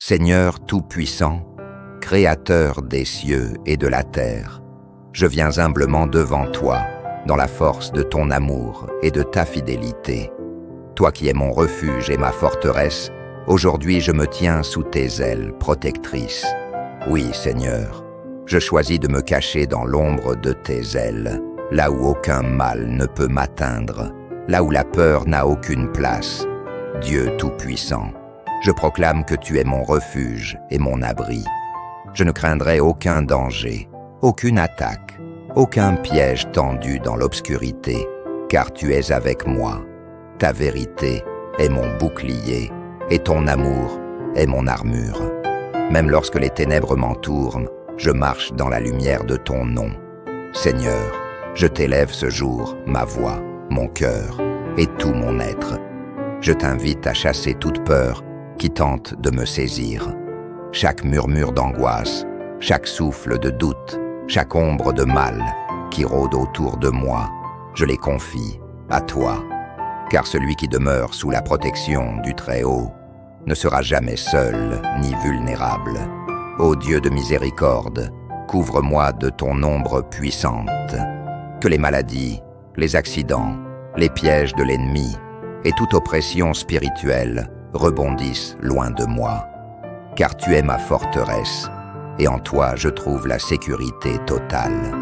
Seigneur Tout-Puissant, Créateur des cieux et de la terre, je viens humblement devant toi, dans la force de ton amour et de ta fidélité. Toi qui es mon refuge et ma forteresse, aujourd'hui je me tiens sous tes ailes protectrices. Oui, Seigneur, je choisis de me cacher dans l'ombre de tes ailes, là où aucun mal ne peut m'atteindre, là où la peur n'a aucune place. Dieu Tout-Puissant, je proclame que tu es mon refuge et mon abri. Je ne craindrai aucun danger, aucune attaque, aucun piège tendu dans l'obscurité, car tu es avec moi. Ta vérité est mon bouclier, et ton amour est mon armure. Même lorsque les ténèbres m'entourent, je marche dans la lumière de ton nom. Seigneur, je t'élève ce jour, ma voix, mon cœur et tout mon être. Je t'invite à chasser toute peur qui tente de me saisir. Chaque murmure d'angoisse, chaque souffle de doute, chaque ombre de mal qui rôde autour de moi, je les confie à toi. Car celui qui demeure sous la protection du Très-Haut ne sera jamais seul ni vulnérable. Ô Dieu de miséricorde, couvre-moi de ton ombre puissante. Que les maladies, les accidents, les pièges de l'ennemi et toute oppression spirituelle rebondissent loin de moi. Car tu es ma forteresse, et en toi je trouve la sécurité totale.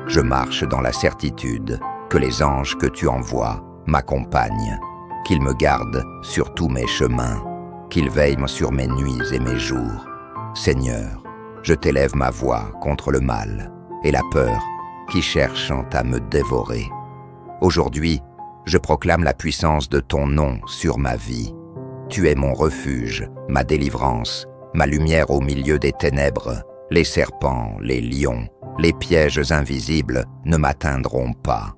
Je marche dans la certitude que les anges que tu envoies m'accompagnent, qu'ils me gardent sur tous mes chemins, qu'ils veillent sur mes nuits et mes jours. Seigneur, je t'élève ma voix contre le mal et la peur qui cherchent à me dévorer. Aujourd'hui, je proclame la puissance de ton nom sur ma vie. Tu es mon refuge, ma délivrance, ma lumière au milieu des ténèbres. Les serpents, les lions, les pièges invisibles ne m'atteindront pas.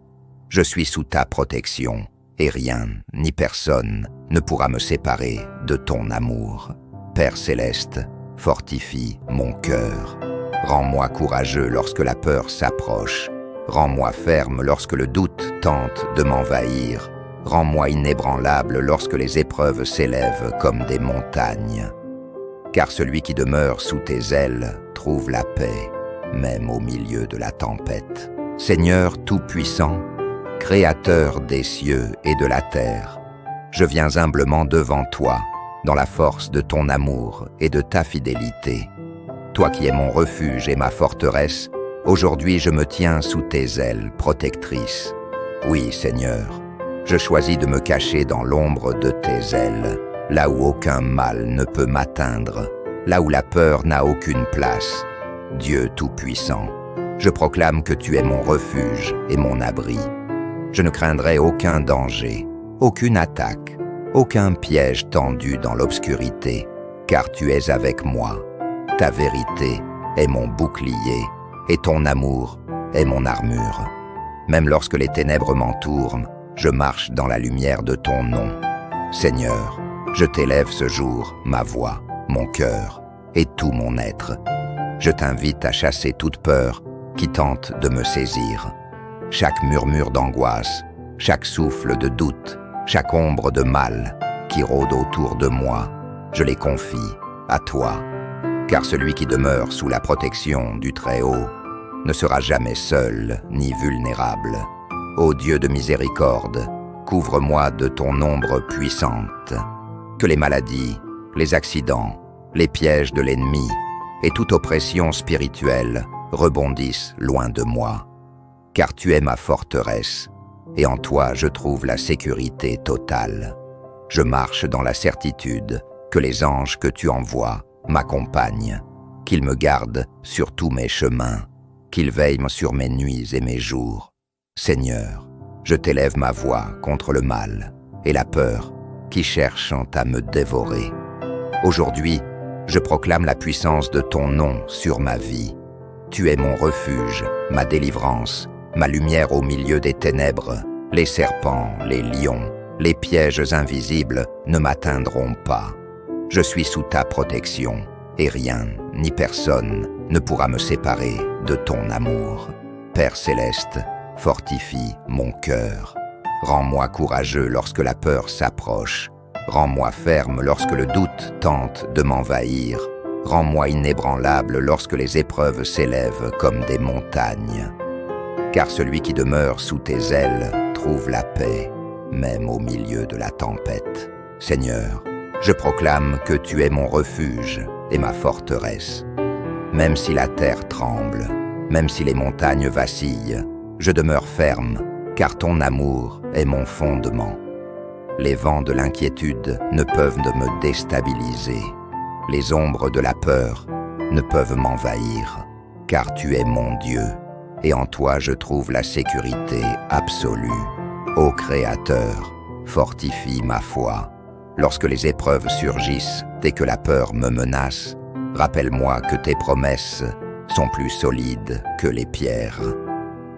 Je suis sous ta protection, et rien, ni personne, ne pourra me séparer de ton amour. Père céleste, fortifie mon cœur. Rends-moi courageux lorsque la peur s'approche. Rends-moi ferme lorsque le doute tente de m'envahir. Rends-moi inébranlable lorsque les épreuves s'élèvent comme des montagnes. Car celui qui demeure sous tes ailes trouve la paix, même au milieu de la tempête. Seigneur Tout-Puissant, Créateur des cieux et de la terre, je viens humblement devant toi, dans la force de ton amour et de ta fidélité. Toi qui es mon refuge et ma forteresse, aujourd'hui je me tiens sous tes ailes protectrices. Oui, Seigneur, je choisis de me cacher dans l'ombre de tes ailes, là où aucun mal ne peut m'atteindre, là où la peur n'a aucune place. Dieu Tout-Puissant, je proclame que tu es mon refuge et mon abri. Je ne craindrai aucun danger, aucune attaque, aucun piège tendu dans l'obscurité, car tu es avec moi. Ta vérité est mon bouclier, et ton amour est mon armure. Même lorsque les ténèbres m'entourent, je marche dans la lumière de ton nom. Seigneur, je t'élève ce jour, ma voix, mon cœur et tout mon être. Je t'invite à chasser toute peur qui tente de me saisir. Chaque murmure d'angoisse, chaque souffle de doute, chaque ombre de mal qui rôde autour de moi, je les confie à toi. Car celui qui demeure sous la protection du Très-Haut ne sera jamais seul ni vulnérable. Ô Dieu de miséricorde, couvre-moi de ton ombre puissante. Que les maladies, les accidents, les pièges de l'ennemi et toute oppression spirituelle rebondissent loin de moi. Car tu es ma forteresse, et en toi je trouve la sécurité totale. Je marche dans la certitude que les anges que tu envoies m'accompagnent, qu'ils me gardent sur tous mes chemins, qu'ils veillent sur mes nuits et mes jours. Seigneur, je t'élève ma voix contre le mal et la peur qui cherchent à me dévorer. Aujourd'hui, je proclame la puissance de ton nom sur ma vie. Tu es mon refuge, ma délivrance, ma lumière au milieu des ténèbres. Les serpents, les lions, les pièges invisibles ne m'atteindront pas. Je suis sous ta protection, et rien, ni personne, ne pourra me séparer de ton amour. Père céleste, fortifie mon cœur. Rends-moi courageux lorsque la peur s'approche. Rends-moi ferme lorsque le doute tente de m'envahir. Rends-moi inébranlable lorsque les épreuves s'élèvent comme des montagnes. Car celui qui demeure sous tes ailes trouve la paix, même au milieu de la tempête. Seigneur, je proclame que tu es mon refuge et ma forteresse. Même si la terre tremble, même si les montagnes vacillent, je demeure ferme, car ton amour est mon fondement. Les vents de l'inquiétude ne peuvent me déstabiliser. Les ombres de la peur ne peuvent m'envahir, car tu es mon Dieu, et en toi je trouve la sécurité absolue. Ô Créateur, fortifie ma foi. Lorsque les épreuves surgissent et que la peur me menace, rappelle-moi que tes promesses sont plus solides que les pierres.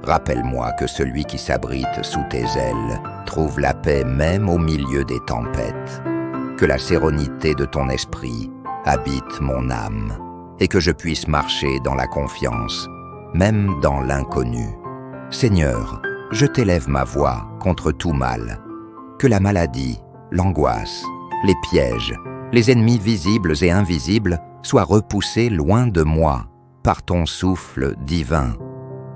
Rappelle-moi que celui qui s'abrite sous tes ailes trouve la paix même au milieu des tempêtes. Que la sérénité de ton esprit habite mon âme et que je puisse marcher dans la confiance, même dans l'inconnu. Seigneur, je t'élève ma voix contre tout mal. Que la maladie, l'angoisse, les pièges, les ennemis visibles et invisibles soient repoussés loin de moi par ton souffle divin.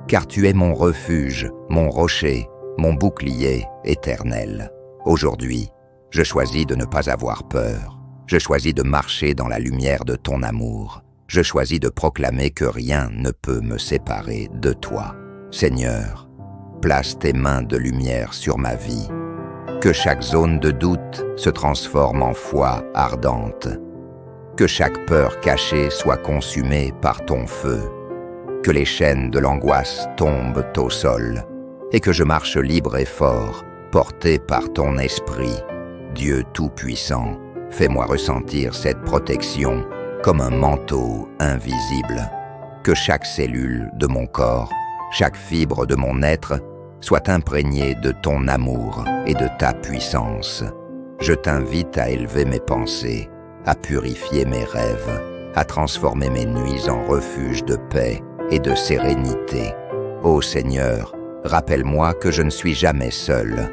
Car tu es mon refuge, mon rocher, mon bouclier éternel. Aujourd'hui, je choisis de ne pas avoir peur. Je choisis de marcher dans la lumière de ton amour. Je choisis de proclamer que rien ne peut me séparer de toi. Seigneur, place tes mains de lumière sur ma vie. Que chaque zone de doute se transforme en foi ardente. Que chaque peur cachée soit consumée par ton feu. Que les chaînes de l'angoisse tombent au sol et que je marche libre et fort, porté par ton esprit. Dieu Tout-Puissant, fais-moi ressentir cette protection comme un manteau invisible. Que chaque cellule de mon corps, chaque fibre de mon être soit imprégnée de ton amour et de ta puissance. Je t'invite à élever mes pensées, à purifier mes rêves, à transformer mes nuits en refuge de paix et de sérénité. Ô Seigneur, rappelle-moi que je ne suis jamais seul.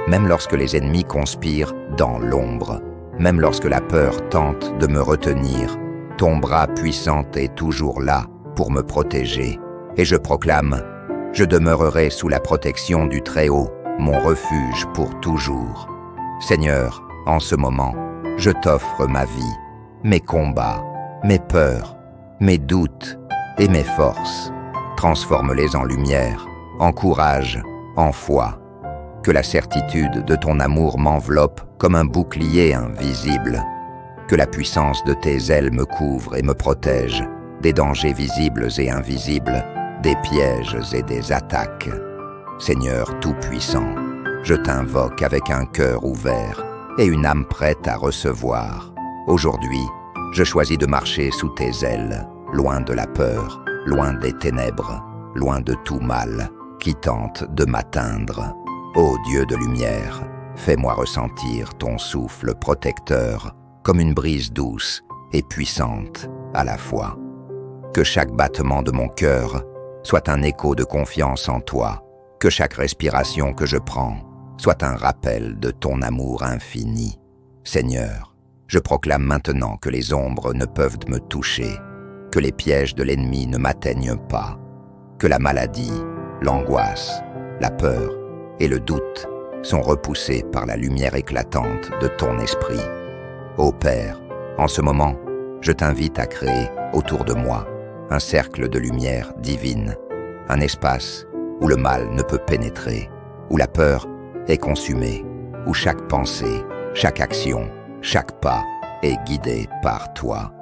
Même lorsque les ennemis conspirent dans l'ombre, même lorsque la peur tente de me retenir, ton bras puissant est toujours là pour me protéger. Et je proclame, je demeurerai sous la protection du Très-Haut, mon refuge pour toujours. Seigneur, en ce moment, je t'offre ma vie, mes combats, mes peurs, mes doutes et mes forces. Transforme-les en lumière, en courage, en foi. Que la certitude de ton amour m'enveloppe comme un bouclier invisible. Que la puissance de tes ailes me couvre et me protège des dangers visibles et invisibles, des pièges et des attaques. Seigneur Tout-Puissant, je t'invoque avec un cœur ouvert et une âme prête à recevoir. Aujourd'hui, je choisis de marcher sous tes ailes, loin de la peur, loin des ténèbres, loin de tout mal qui tente de m'atteindre. Ô Dieu de lumière, fais-moi ressentir ton souffle protecteur comme une brise douce et puissante à la fois. Que chaque battement de mon cœur soit un écho de confiance en toi, que chaque respiration que je prends soit un rappel de ton amour infini. Seigneur, je proclame maintenant que les ombres ne peuvent me toucher, que les pièges de l'ennemi ne m'atteignent pas, que la maladie, l'angoisse, la peur et le doute sont repoussés par la lumière éclatante de ton esprit. Ô Père, en ce moment, je t'invite à créer autour de moi un cercle de lumière divine, un espace où le mal ne peut pénétrer, où la peur est consumée, où chaque pensée, chaque action, chaque pas est guidé par toi.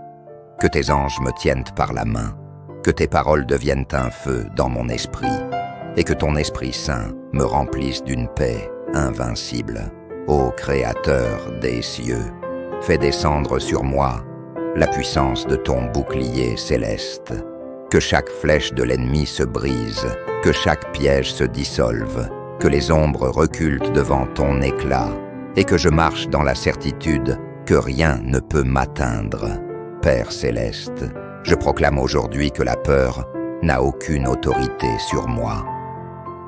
Que tes anges me tiennent par la main, que tes paroles deviennent un feu dans mon esprit, et que ton Esprit Saint me remplisse d'une paix invincible. Ô Créateur des cieux, fais descendre sur moi la puissance de ton bouclier céleste. Que chaque flèche de l'ennemi se brise, que chaque piège se dissolve, que les ombres reculent devant ton éclat, et que je marche dans la certitude que rien ne peut m'atteindre. Père céleste, je proclame aujourd'hui que la peur n'a aucune autorité sur moi.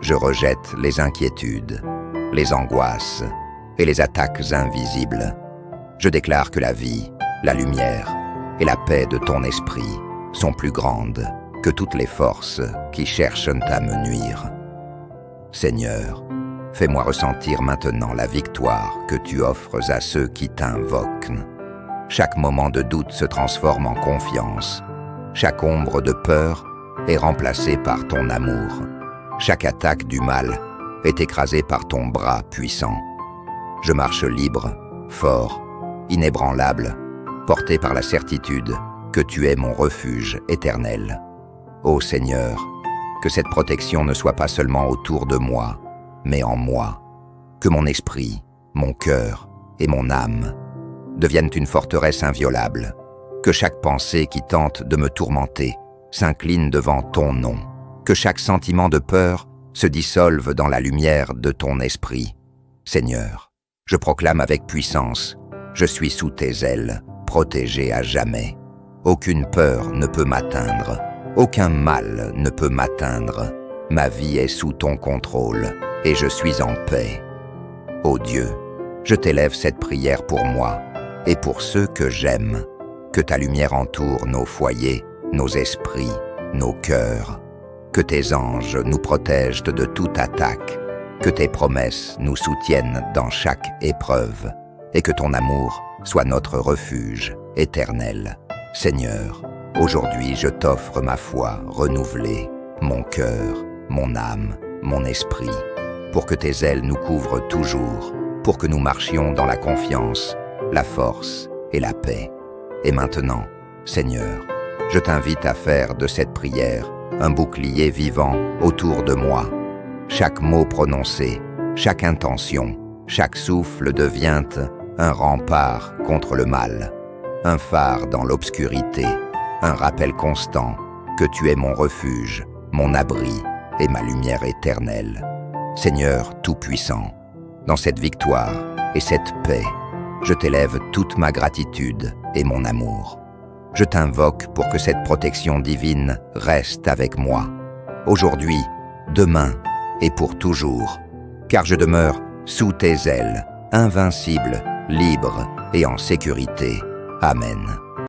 Je rejette les inquiétudes, les angoisses et les attaques invisibles, Je déclare que la vie, la lumière et la paix de ton esprit sont plus grandes que toutes les forces qui cherchent à me nuire. Seigneur, fais-moi ressentir maintenant la victoire que tu offres à ceux qui t'invoquent. Chaque moment de doute se transforme en confiance. Chaque ombre de peur est remplacée par ton amour. Chaque attaque du mal est écrasée par ton bras puissant. Je marche libre, fort, inébranlable, porté par la certitude que tu es mon refuge éternel. Ô Seigneur, que cette protection ne soit pas seulement autour de moi, mais en moi. Que mon esprit, mon cœur et mon âme deviennent une forteresse inviolable. Que chaque pensée qui tente de me tourmenter s'incline devant ton nom. Que chaque sentiment de peur se dissolve dans la lumière de ton esprit. Seigneur, je proclame avec puissance, je suis sous tes ailes, protégé à jamais. Aucune peur ne peut m'atteindre, aucun mal ne peut m'atteindre. Ma vie est sous ton contrôle et je suis en paix. Ô Dieu, je t'élève cette prière pour moi et pour ceux que j'aime. Que ta lumière entoure nos foyers, nos esprits, nos cœurs. Que tes anges nous protègent de toute attaque. Que tes promesses nous soutiennent dans chaque épreuve. Et que ton amour soit notre refuge éternel. Seigneur, aujourd'hui je t'offre ma foi renouvelée, mon cœur, mon âme, mon esprit, pour que tes ailes nous couvrent toujours, pour que nous marchions dans la confiance, la force et la paix. Et maintenant, Seigneur, je t'invite à faire de cette prière un bouclier vivant autour de moi. Chaque mot prononcé, chaque intention, chaque souffle devient un rempart contre le mal, un phare dans l'obscurité, un rappel constant que tu es mon refuge, mon abri et ma lumière éternelle. Seigneur Tout-Puissant, dans cette victoire et cette paix, je t'élève toute ma gratitude et mon amour. Je t'invoque pour que cette protection divine reste avec moi, aujourd'hui, demain et pour toujours, car je demeure sous tes ailes, invincible, libre et en sécurité. Amen.